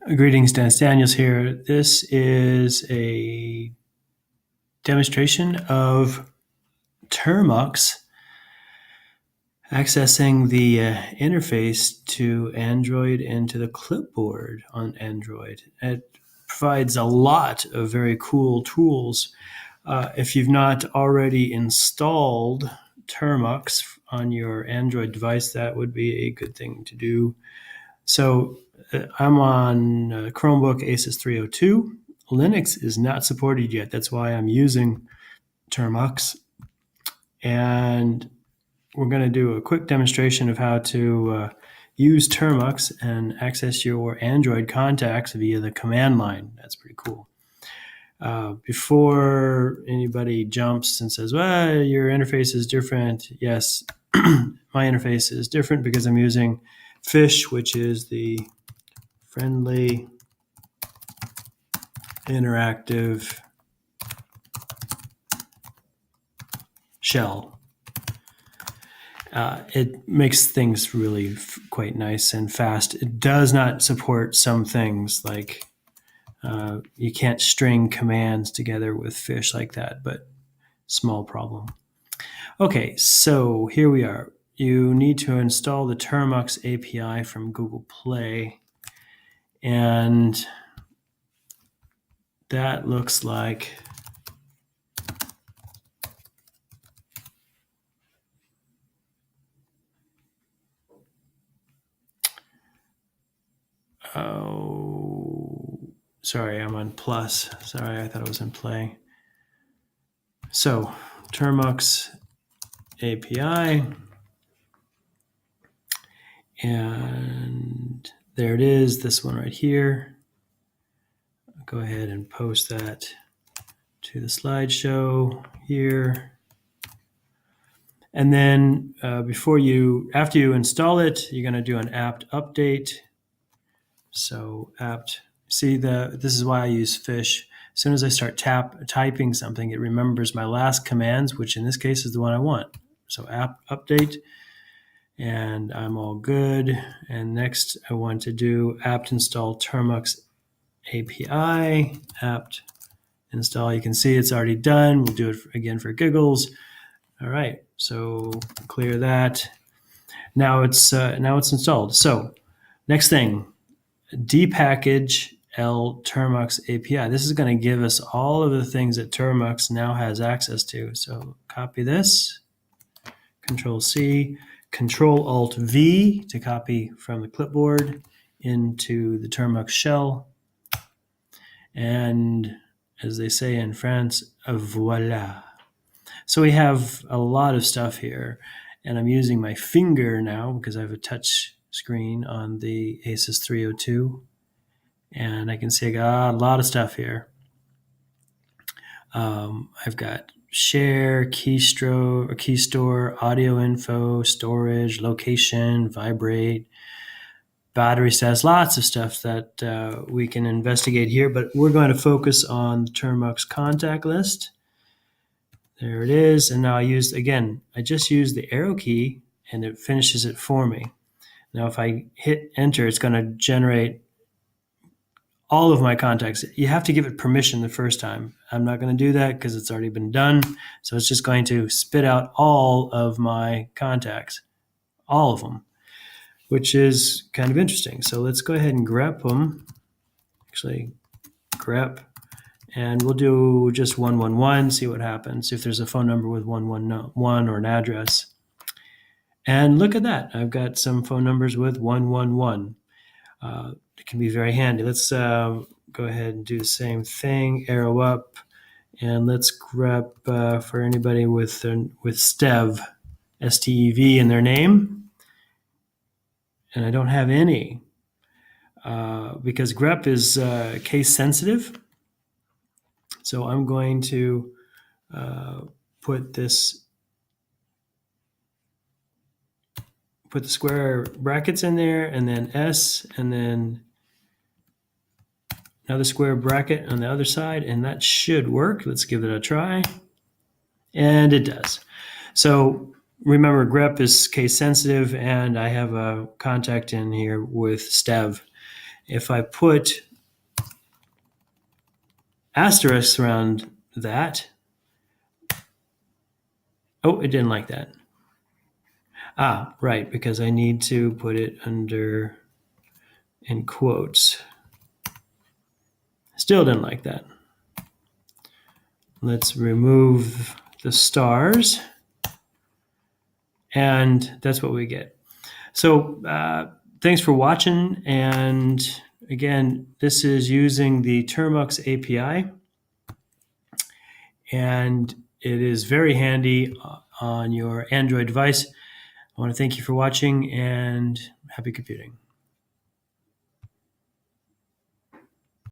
Greetings, Dennis Daniels here. This is a demonstration of termux accessing the interface to Android and to the clipboard on Android. It provides a lot of very cool tools. If you've not already installed termux on your Android device, that would be a good thing to do. So I'm on Chromebook Asus 302. Linux is not supported yet. That's why I'm using termux. And we're going to do a quick demonstration of how to use termux and access your Android contacts via the command line. That's pretty cool. Before anybody jumps and says, well, your interface is different. Yes, my interface is different because I'm using Fish, which is the friendly interactive shell. It makes things really quite nice and fast. It does not support some things like you can't string commands together with Fish like that, but small problem. Okay, so here we are. You need to install the termux API from Google Play, and that looks like oh, sorry, I'm on plus. Sorry, I thought it was in play. So, termux API, and there it is, this one right here. I'll go ahead and post that to the slideshow here. And then after you install it, you're going to do an apt update. So apt, see, this is why I use Fish. As soon as I start typing something, it remembers my last commands, which in this case is the one I want. So apt update, and I'm all good. And next I want to do apt install termux API, apt install. You can see it's already done. We'll do it again for giggles. All right, so clear that. Now it's installed. So next thing, depackage L termux API. This is going to give us all of the things that termux now has access to. So copy this, Control C, Control Alt V to copy from the clipboard into the termux shell. And as they say in France, voila. So we have a lot of stuff here, and I'm using my finger now because I have a touch screen on the Asus 302, and I can see I got a lot of stuff here. I've got share, key store, audio info, storage, location, vibrate, battery status, lots of stuff that we can investigate here, but we're going to focus on the termux contact list. There it is. And now I just used the arrow key and it finishes it for me. Now, if I hit enter, it's going to generate all of my contacts. You have to give it permission the first time. I'm not going to do that because it's already been done. So it's just going to spit out all of my contacts, all of them, which is kind of interesting. So let's go ahead and grep them. Actually, grep. And we'll do just 111, see what happens, if there's a phone number with 111 or an address. And look at that. I've got some phone numbers with 111. It can be very handy. Let's go ahead and do the same thing, arrow up, and let's grep for anybody with Stev, S-T-E-V in their name. And I don't have any because grep is case sensitive. So I'm going to put the square brackets in there, and then S, and then another square bracket on the other side, and that should work. Let's give it a try. And it does. So remember, grep is case sensitive, and I have a contact in here with Stev. If I put asterisks around that, oh, it didn't like that. Ah, right, because I need to put it under in quotes. Still didn't like that. Let's remove the stars. And that's what we get. So thanks for watching. And again, this is using the termux API. And it is very handy on your Android device. I want to thank you for watching and happy computing.